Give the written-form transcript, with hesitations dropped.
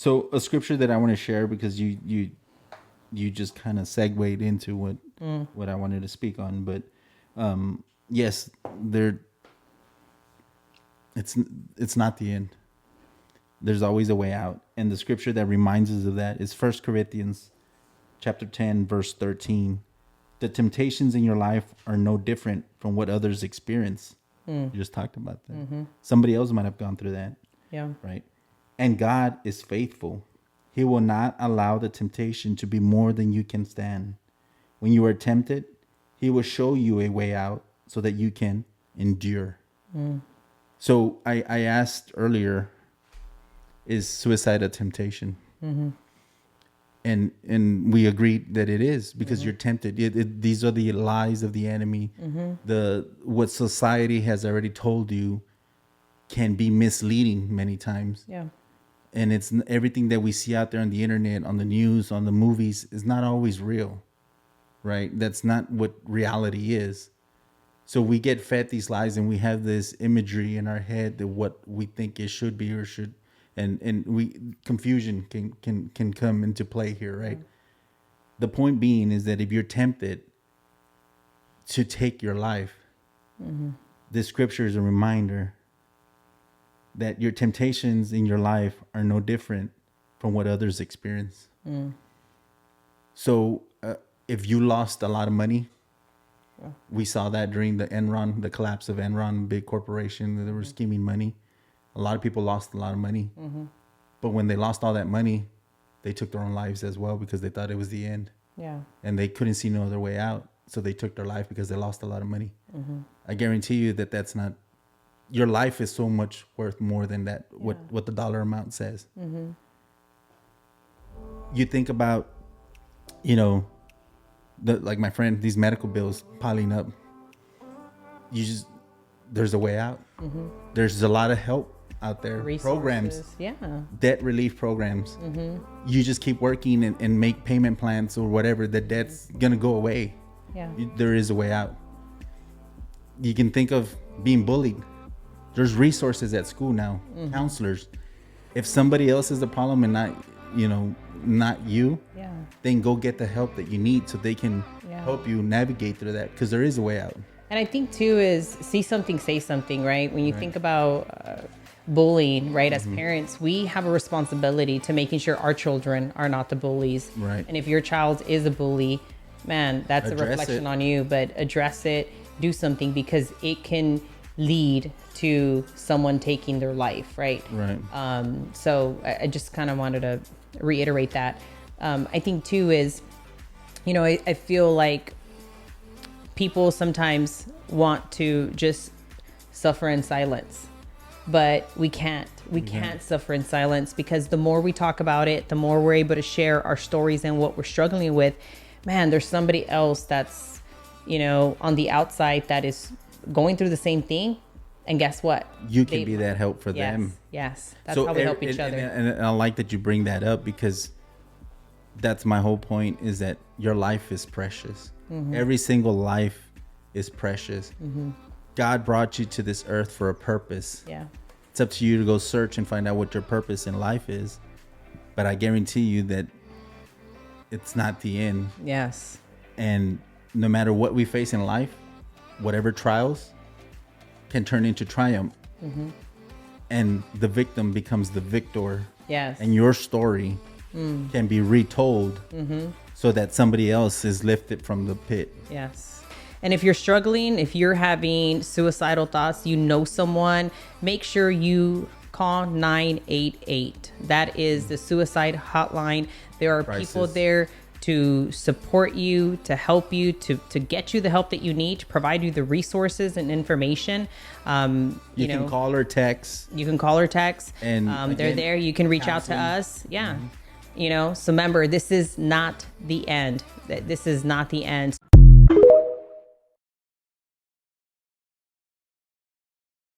So a scripture that I want to share, because you just kind of segued into what I wanted to speak on, but yes, it's not the end. There's always a way out, and the scripture that reminds us of that is 1 Corinthians chapter 10 verse 13. The temptations in your life are no different from what others experience. You just talked about that. Somebody else might have gone through that. Yeah. Right. And God is faithful. He will not allow the temptation to be more than you can stand. When you are tempted, he will show you a way out so that you can endure. So I asked earlier, is suicide a temptation? And we agreed that it is, because you're tempted. These are the lies of the enemy. What society has already told you can be misleading many times. Yeah. And it's everything that we see out there on the internet, on the news, on the movies is not always real, right? That's not what reality is. So we get fed these lies, and we have this imagery in our head that what we think it should be or should, and we confusion can come into play here, right? The point being is that if you're tempted to take your life, this scripture is a reminder that your temptations in your life are no different from what others experience. So if you lost a lot of money, we saw that during the collapse of Enron, big corporation, they were scheming money. A lot of people lost a lot of money. But when they lost all that money, they took their own lives as well, because they thought it was the end. Yeah. And they couldn't see no other way out. So they took their life because they lost a lot of money. I guarantee you that that's not, your life is so much worth more than that, what the dollar amount says. You think about, like my friend, these medical bills piling up. There's a way out. There's a lot of help out there. Resources. Programs, Yeah. debt relief programs. You just keep working and make payment plans or whatever. The debt's gonna go away. Yeah. There is a way out. You can think of being bullied. There's resources at school now, counselors. If somebody else is the problem and not you, then go get the help that you need so they can help you navigate through that, because there is a way out. And I think too is see something, say something, right? When you think about bullying, right? As parents, we have a responsibility to making sure our children are not the bullies. Right. And if your child is a bully, man, that's a Address reflection it. on you, but address it, do something, because it can lead to someone taking their life, right? Right. So I just kind of wanted to reiterate that. I think too is, I feel like people sometimes want to just suffer in silence, but we can't. We can't suffer in silence, because the more we talk about it, the more we're able to share our stories and what we're struggling with. Man, there's somebody else that's, on the outside that is going through the same thing. And guess what? You can be that help for them. Yes. That's how we help each other. And I like that you bring that up, because that's my whole point, is that your life is precious. Every single life is precious. God brought you to this earth for a purpose. Yeah. It's up to you to go search and find out what your purpose in life is. But I guarantee you that it's not the end. Yes. And no matter what we face in life, whatever trials can turn into triumph. And the victim becomes the victor. Yes. And your story can be retold so that somebody else is lifted from the pit. Yes. And if you're struggling, if you're having suicidal thoughts, someone, make sure you call 988. That is the suicide hotline. There are people there to support you, to help you, to get you the help that you need, to provide you the resources and information. You can call or text. You can call or text. And they're again, there. You can reach out to us. Yeah. So remember, this is not the end. This is not the end.